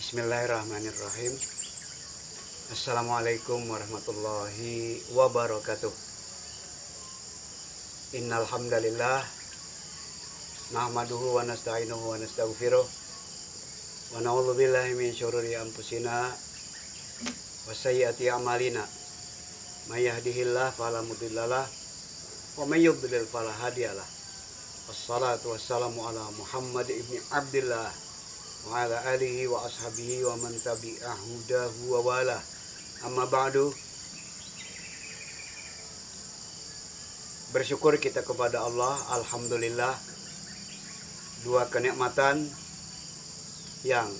Bismillahirrahmanirrahim. Assalamualaikum warahmatullahi wabarakatuh. Innal hamdalillah nahmaduhu wa nasta'inuhu wa nastaghfiruh wa na'udzu billahi min syururi anfusina wa sayyiati a'malina. May yahdihillahu fala mudhillalah wa may yudlil fala hadiyalah. Wassalatu wassalamu ala Muhammad ibni Abdillah wa ala alihi wa ashabihi wa man tabi'ahu dahu wa wala. Amma ba'du. Bersyukur kita kepada Allah, alhamdulillah, dua kenikmatan yang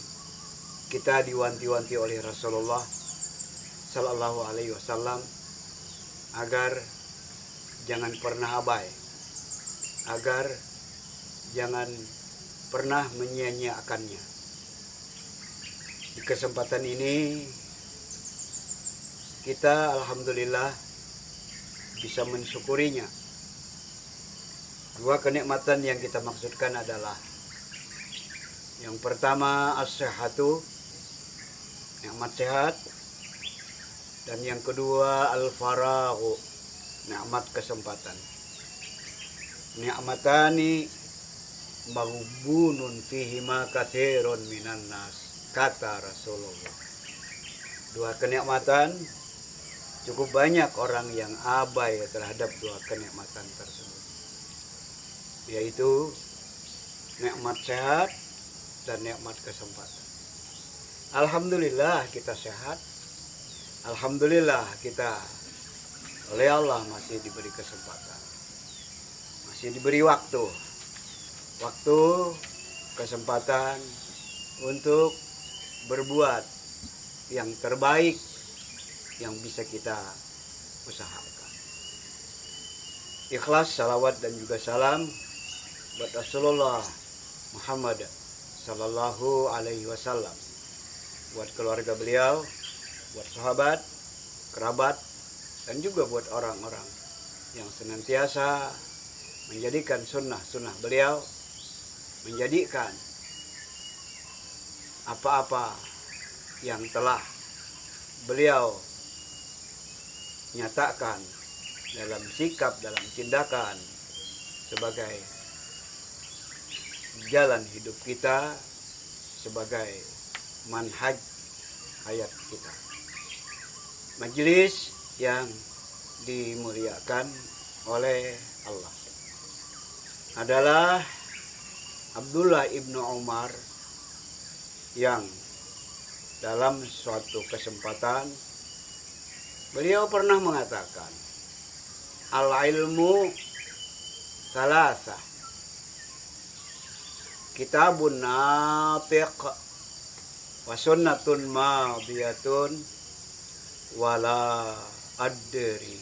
kita diwanti-wanti oleh Rasulullah sallallahu alaihi wasallam agar jangan pernah abai, agar jangan pernah menyia-nyiakannya. Di kesempatan ini kita alhamdulillah bisa mensyukurinya. Dua kenikmatan yang kita maksudkan adalah yang pertama as-sihhatu, nikmat sehat, dan yang kedua al-faraghu, nikmat kesempatan. Nikmatani maghbunun fihima katsirun minan nas, kata Rasulullah. Dua kenikmatan, cukup banyak orang yang abai terhadap dua kenikmatan tersebut, yaitu nikmat sehat dan nikmat kesempatan. Alhamdulillah kita sehat, alhamdulillah kita oleh Allah masih diberi kesempatan, masih diberi waktu, kesempatan untuk berbuat yang terbaik yang bisa kita usahakan. Ikhlas, salawat dan juga salam buat Rasulullah Muhammad sallallahu alaihi wasallam, buat keluarga beliau, buat sahabat, kerabat, dan juga buat orang-orang yang senantiasa menjadikan sunnah-sunnah beliau, menjadikan apa-apa yang telah beliau nyatakan dalam sikap, dalam tindakan sebagai jalan hidup kita, sebagai manhaj hayat kita. Majelis yang dimuliakan oleh Allah adalah Abdullah ibnu Umar yang dalam suatu kesempatan beliau pernah mengatakan, al-ilmu salasah, kitabun natiq wa sunnatun madiyatun wala adri.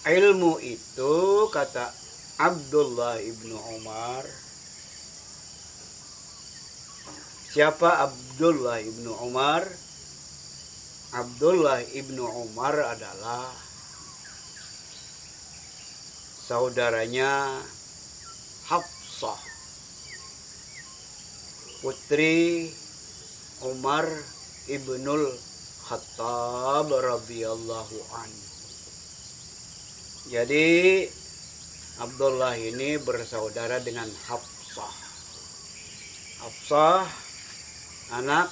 Ilmu itu, kata Abdullah ibnu Umar. Siapa Abdullah ibnu Umar? Abdullah ibnu Umar adalah saudaranya Hafsah, putri Umar ibnul Khattab radhiyallahu anhu. Jadi Abdullah ini bersaudara dengan Hafsah. Hafsah anak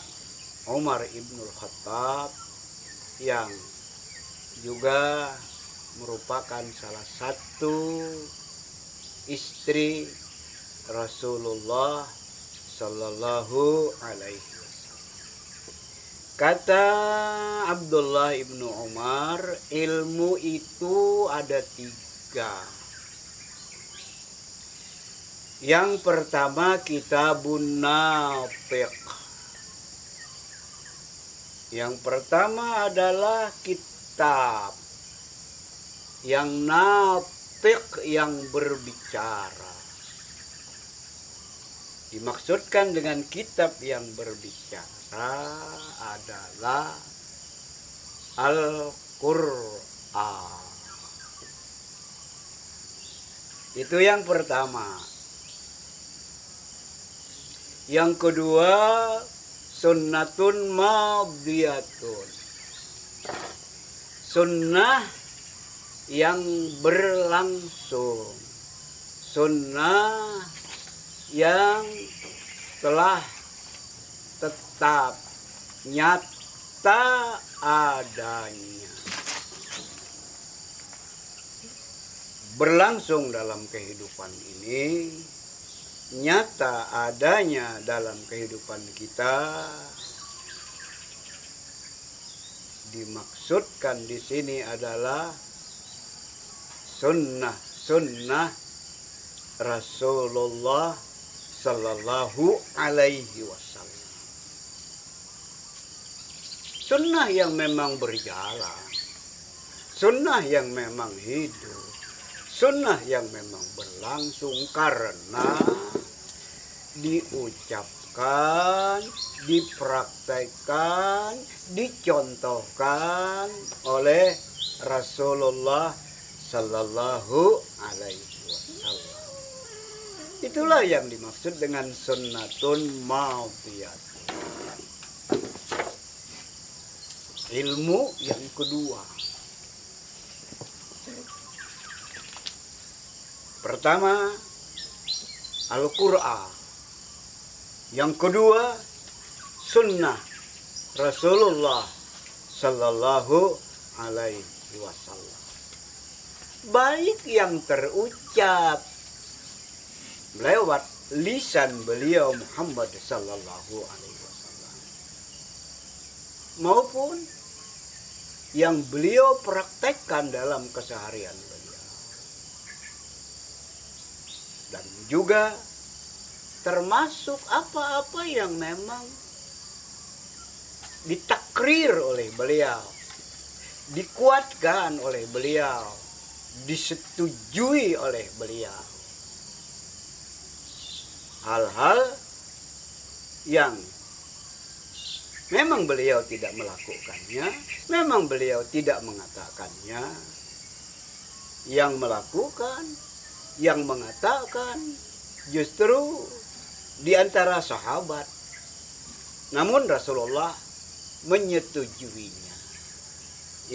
Umar ibnul Khattab yang juga merupakan salah satu istri Rasulullah sallallahu alaihi wasallam. Kata Abdullah ibnu Umar, ilmu itu ada tiga. Yang pertama kitabun natiq. Yang pertama adalah kitab yang natiq, yang berbicara. Dimaksudkan dengan kitab yang berbicara adalah Al-Qur'an. Itu yang pertama. Yang kedua, sunnatun madiyatun. Sunnah yang berlangsung. Sunnah yang telah tetap nyata adanya. Berlangsung dalam kehidupan ini, nyata adanya dalam kehidupan kita. Dimaksudkan di sini adalah sunnah Rasulullah Sallallahu Alaihi Wasallam. Sunnah yang memang berjalan, sunnah yang memang hidup, sunnah yang memang berlangsung karena diucapkan, dipraktekkan, dicontohkan oleh Rasulullah Sallallahu Alaihi Wasallam. Itulah yang dimaksud dengan sunnatun madiyah. Ilmu yang kedua. Pertama, Al-Quran. Yang kedua, sunnah Rasulullah Sallallahu Alaihi Wasallam. Baik yang terucap lewat lisan beliau Muhammad Sallallahu Alaihi Wasallam, maupun yang beliau praktekkan dalam keseharian beliau, dan juga termasuk apa-apa yang memang ditakrir oleh beliau, dikuatkan oleh beliau, disetujui oleh beliau. Hal-hal yang memang beliau tidak melakukannya, memang beliau tidak mengatakannya. Yang melakukan, yang mengatakan justru di antara sahabat. Namun Rasulullah menyetujuinya.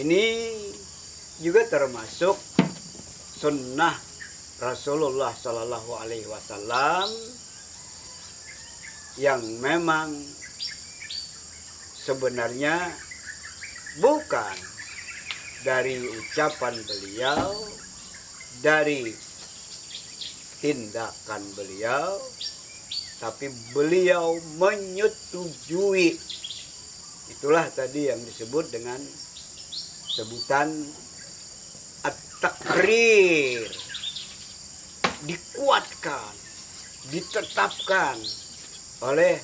Ini juga termasuk sunnah Rasulullah Sallallahu Alaihi Wasallam yang memang sebenarnya bukan dari ucapan beliau, dari tindakan beliau, tapi beliau menyetujui. Itulah tadi yang disebut dengan sebutan at-takrir, dikuatkan, ditetapkan oleh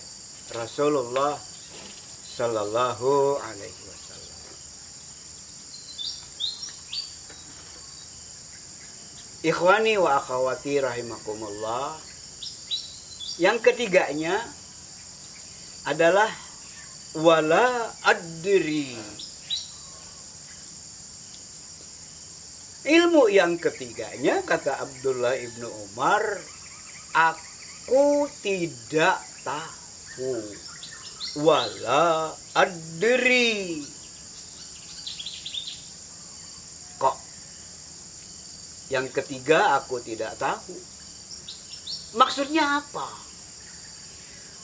Rasulullah Sallallahu Alaihi Wasallam. Ikhwani wa akhwati rahimakumullah. Yang ketiganya adalah wala adri. Ilmu yang ketiganya, kata Abdullah ibnu Umar, aku tidak tahu. Wala adri. Kok yang ketiga aku tidak tahu? Maksudnya apa?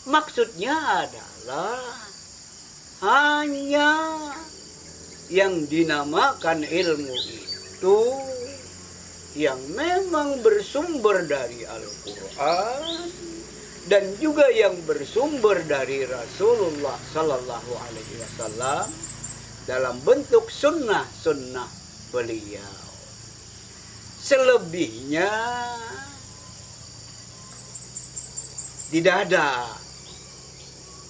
Maksudnya adalah hanya yang dinamakan ilmu itu yang memang bersumber dari Al-Quran dan juga yang bersumber dari Rasulullah Sallallahu Alaihi Wasallam dalam bentuk sunnah beliau. Selebihnya tidak ada.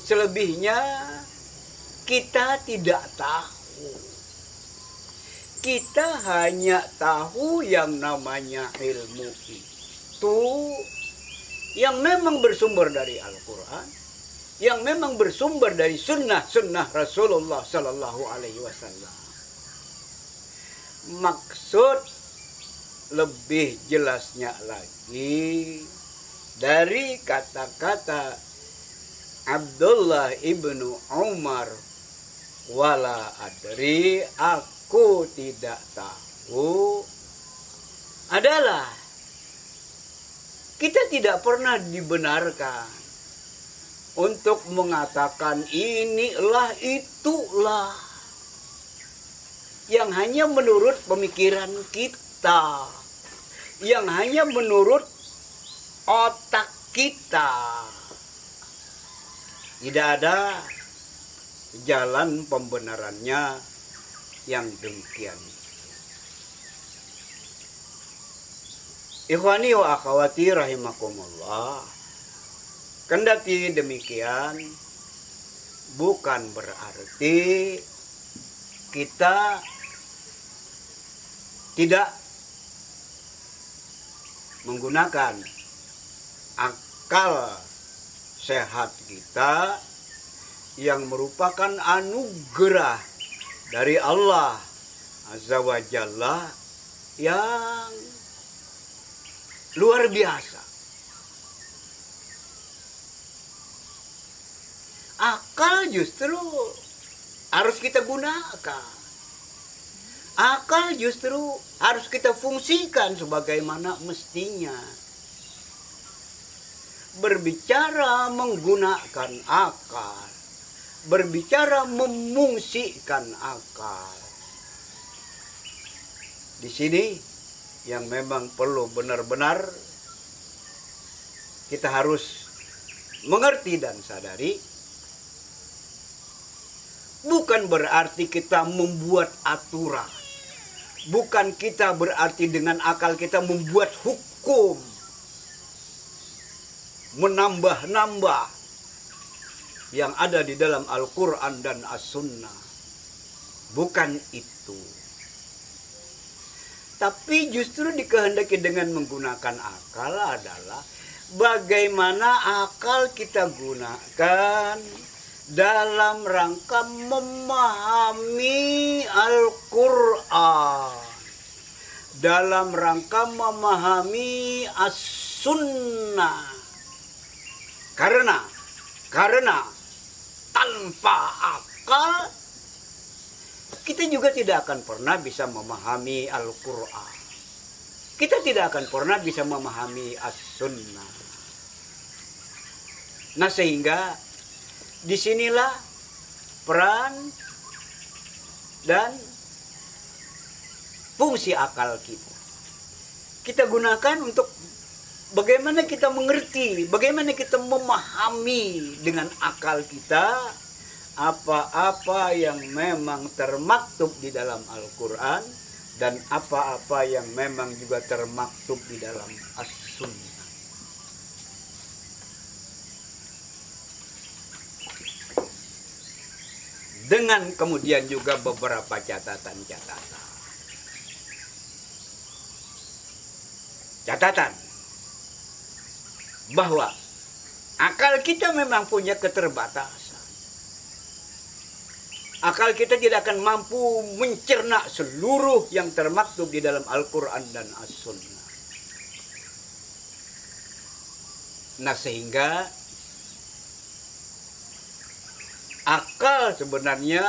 Selebihnya kita tidak tahu. Kita hanya tahu yang namanya ilmu itu yang memang bersumber dari Al-Quran, yang memang bersumber dari sunnah Rasulullah Sallallahu Alaihi Wasallam. Maksud lebih jelasnya lagi dari kata-kata Abdullah ibnu Umar wala adri, aku tidak tahu, adalah kita tidak pernah dibenarkan untuk mengatakan inilah itulah yang hanya menurut pemikiran kita, yang hanya menurut otak kita. Tidak ada jalan pembenarannya yang demikian. Ikhwani wa akhwati rahimakumullah, kendati demikian bukan berarti kita tidak menggunakan akal sehat kita yang merupakan anugerah dari Allah Azza wa Jalla yang luar biasa. Akal justru harus kita gunakan. Akal justru harus kita fungsikan sebagaimana mestinya. Berbicara menggunakan akal, berbicara memungsikan akal. Di sini yang memang perlu benar-benar kita harus mengerti dan sadari, bukan berarti kita membuat aturan, bukan kita berarti dengan akal kita membuat hukum, menambah-nambah yang ada di dalam Al-Quran dan As-Sunnah. Bukan itu. Tapi justru dikehendaki dengan menggunakan akal adalah bagaimana akal kita gunakan dalam rangka memahami Al-Quran, dalam rangka memahami As-Sunnah. Karena tanpa akal kita juga tidak akan pernah bisa memahami Al-Quran. Kita tidak akan pernah bisa memahami As-Sunnah. Nah, sehingga disinilah peran dan fungsi akal kita. Kita gunakan untuk bagaimana kita mengerti, bagaimana kita memahami dengan akal kita apa-apa yang memang termaktub di dalam Al-Quran dan apa-apa yang memang juga termaktub di dalam As-Sunnah. Dengan kemudian juga beberapa catatan-catatan. Catatan bahwa akal kita memang punya keterbatasan. Akal kita tidak akan mampu mencerna seluruh yang termaktub di dalam Al-Quran dan As-Sunnah. Nah, sehingga akal sebenarnya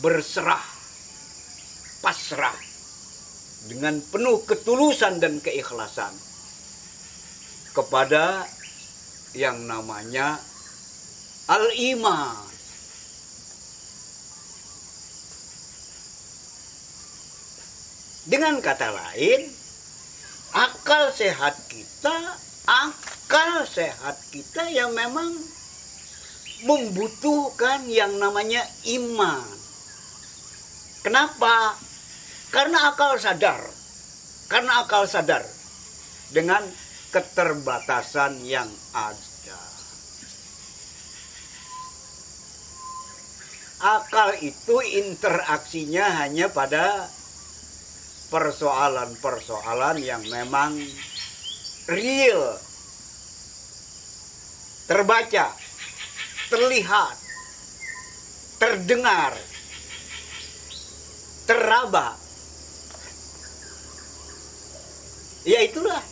berserah, pasrah dengan penuh ketulusan dan keikhlasan kepada yang namanya al-iman. Dengan kata lain, akal sehat kita yang memang membutuhkan yang namanya iman. Kenapa? Karena akal sadar dengan keterbatasan yang ada. Akal itu interaksinya hanya pada persoalan-persoalan yang memang real, terbaca, terlihat, terdengar, teraba. Ya, itulah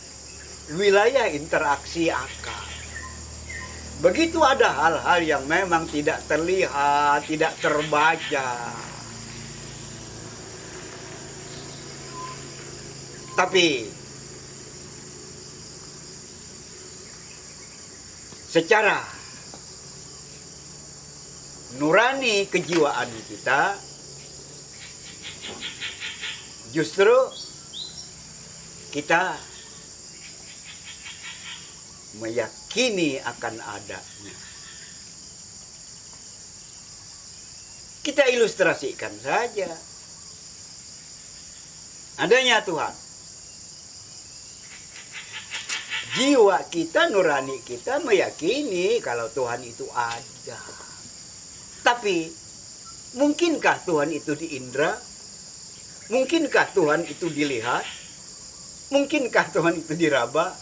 wilayah interaksi akal. Begitu ada hal-hal yang memang tidak terlihat, tidak terbaca. Tapi secara nurani kejiwaan kita justru kita meyakini akan adanya. Kita ilustrasikan saja adanya Tuhan. Jiwa kita, nurani kita meyakini kalau Tuhan itu ada. Tapi mungkinkah Tuhan itu diindra? Mungkinkah Tuhan itu dilihat? Mungkinkah Tuhan itu diraba?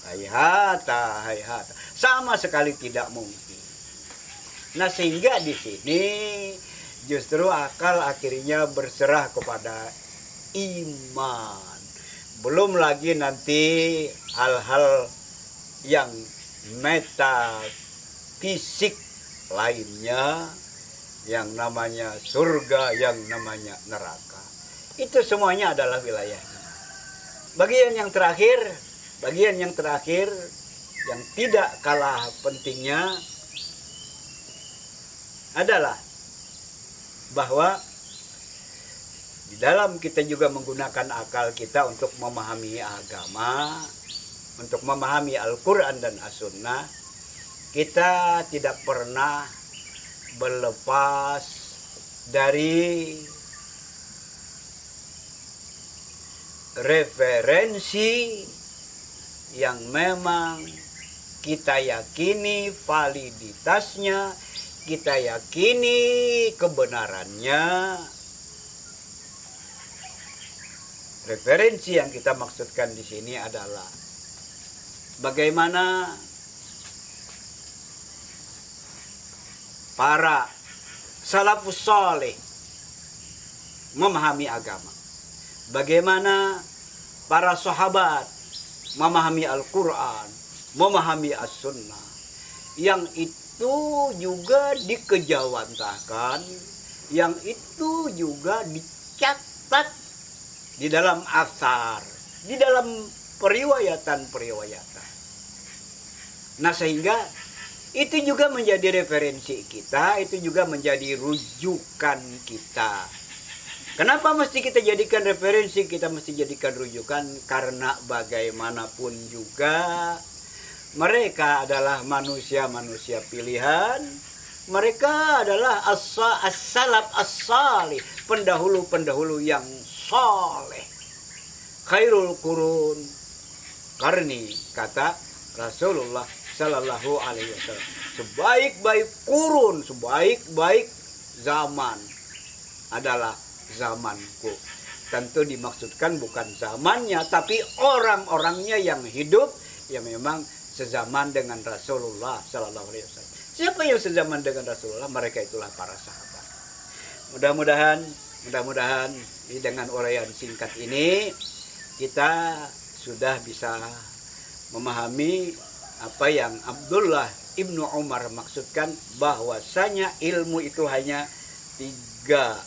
Hayata, hayata. Sama sekali tidak mungkin. Nah, sehingga di sini justru akal akhirnya berserah kepada iman. Belum lagi nanti hal-hal yang metafisik lainnya, yang namanya surga, yang namanya neraka. Itu semuanya adalah wilayahnya. Bagian yang terakhir yang tidak kalah pentingnya adalah bahwa di dalam kita juga menggunakan akal kita untuk memahami agama, untuk memahami Al-Quran dan As-Sunnah, kita tidak pernah berlepas dari referensi yang memang kita yakini validitasnya, kita yakini kebenarannya. Referensi yang kita maksudkan di sini adalah bagaimana para salafus saleh memahami agama. Bagaimana para sahabat memahami Al-Quran, memahami As-Sunnah. Yang itu juga dikejawantahkan, yang itu juga dicatat di dalam asar, di dalam periwayatan-periwayatan. Nah, sehingga itu juga menjadi referensi kita, itu juga menjadi rujukan kita. Kenapa mesti kita jadikan referensi, kita mesti jadikan rujukan? Karena bagaimanapun juga mereka adalah manusia-manusia pilihan. Mereka adalah as-salaf as-salih, pendahulu-pendahulu yang soleh. Khairul qurun karni, kata Rasulullah Sallallahu Alaihi Wasallam. Sebaik-baik kurun, sebaik-baik zaman adalah zamanku. Tentu dimaksudkan bukan zamannya, tapi orang-orangnya yang hidup yang memang sezaman dengan Rasulullah Sallallahu Alaihi Wasallam. Siapa yang sezaman dengan Rasulullah? Mereka itulah para sahabat. Mudah-mudahan dengan uraian singkat ini kita sudah bisa memahami apa yang Abdullah Ibnu Umar maksudkan, bahwasanya ilmu itu hanya 3.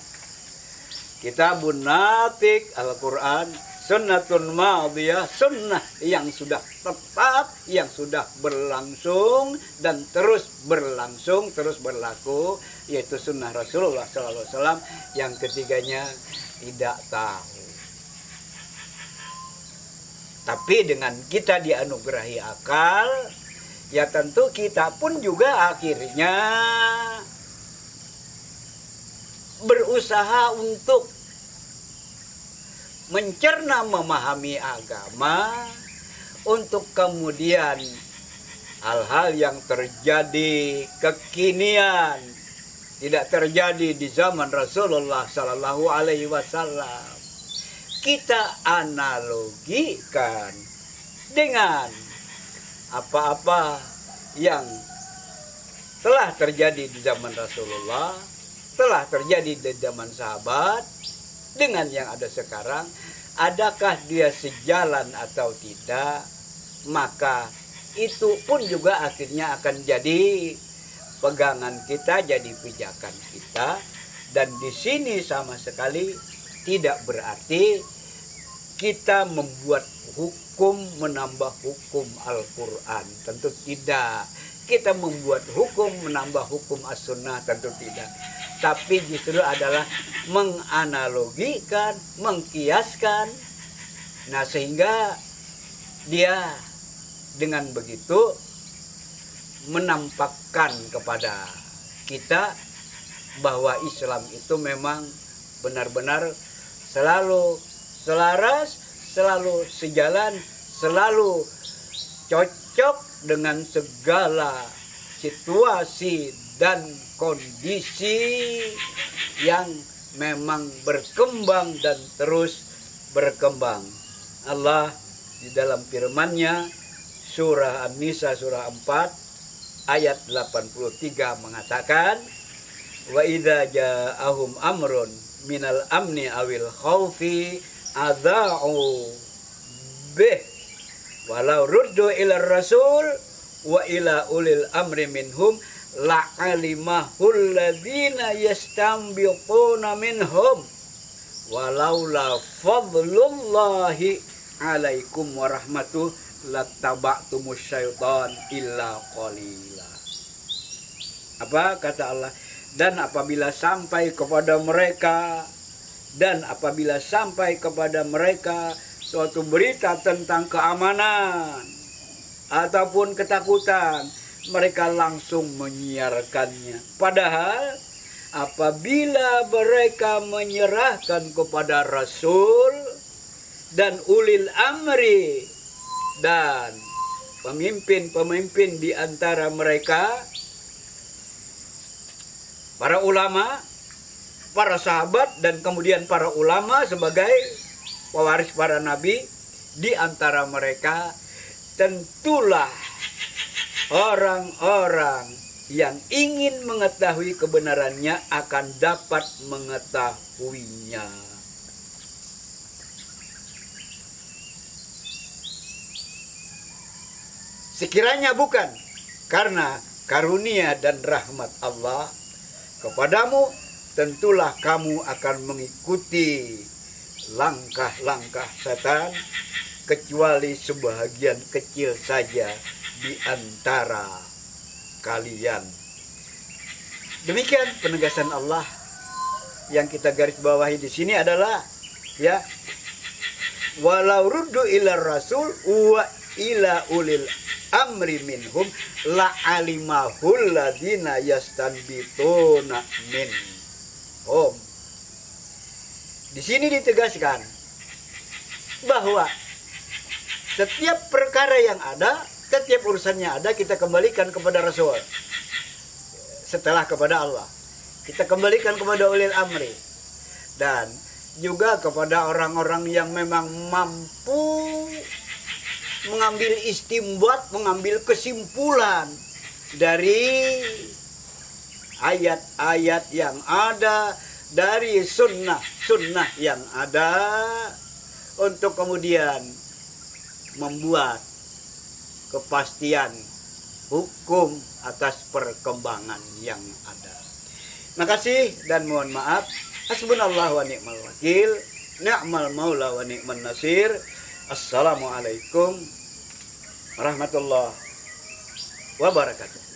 Kitabun natik, Al-Quran, sunnatun madiyah, sunnah yang sudah tetap, yang sudah berlangsung dan terus berlangsung, terus berlaku, yaitu sunnah Rasulullah SAW. Yang ketiganya tidak tahu. Tapi dengan kita dianugerahi akal, ya tentu kita pun juga akhirnya berusaha untuk mencerna memahami agama, untuk kemudian hal-hal yang terjadi kekinian tidak terjadi di zaman Rasulullah Sallallahu Alaihi Wasallam, kita analogikan dengan apa-apa yang telah terjadi di zaman Rasulullah, telah terjadi di zaman sahabat, dengan yang ada sekarang. Adakah dia sejalan atau tidak? Maka itu pun juga akhirnya akan jadi pegangan kita, jadi pijakan kita. Dan di sini sama sekali tidak berarti kita membuat hukum, menambah hukum Al-Quran. Tentu tidak. Kita membuat hukum, menambah hukum As-Sunnah. Tentu tidak. Tapi justru adalah menganalogikan, mengkiaskan. Nah, sehingga dia dengan begitu menampakkan kepada kita bahwa Islam itu memang benar-benar selalu selaras, selalu sejalan, selalu cocok dengan segala situasi dan kondisi yang memang berkembang dan terus berkembang. Allah di dalam firman-Nya surah An-Nisa surah 4 ayat 83 mengatakan, wa idza ja'ahum amrun minal amni awil khaufi adza'u bih walau ruddu ila rasul wa ila ulil amri minhum la'alimahul ladzina yastanbiquna minhum walaula fadlullahi alaikum warahmatuh lattaba'tumus syaitan illa qalila. Apa kata Allah? Dan apabila sampai kepada mereka suatu berita tentang keamanan ataupun ketakutan, mereka langsung menyiarkannya. Padahal apabila mereka menyerahkan kepada Rasul dan ulil amri dan pemimpin-pemimpin di antara mereka, para ulama, para sahabat, dan kemudian para ulama sebagai pewaris para nabi, di antara mereka tentulah orang-orang yang ingin mengetahui kebenarannya akan dapat mengetahuinya. Sekiranya bukan karena karunia dan rahmat Allah kepadamu, tentulah kamu akan mengikuti langkah-langkah setan, kecuali sebahagian kecil saja di antara kalian. Demikian penegasan Allah yang kita garis bawahi di sini adalah ya, walau ruddu ila rasul wa ila ulil amri minhum la'alimahul ladina yastanbituna minhum. Di sini ditegaskan bahwa setiap perkara yang ada, setiap urusannya ada, kita kembalikan kepada Rasul. Setelah kepada Allah, kita kembalikan kepada ulil amri, dan juga kepada orang-orang yang memang mampu mengambil istimbat, mengambil kesimpulan dari ayat-ayat yang ada, dari sunnah yang ada, untuk kemudian membuat kepastian hukum atas perkembangan yang ada. Makasih dan mohon maaf. Hasbunallahu wa ni'mal wakil, ni'mal maula wa ni'man nasir. Assalamualaikum warahmatullahi wabarakatuh.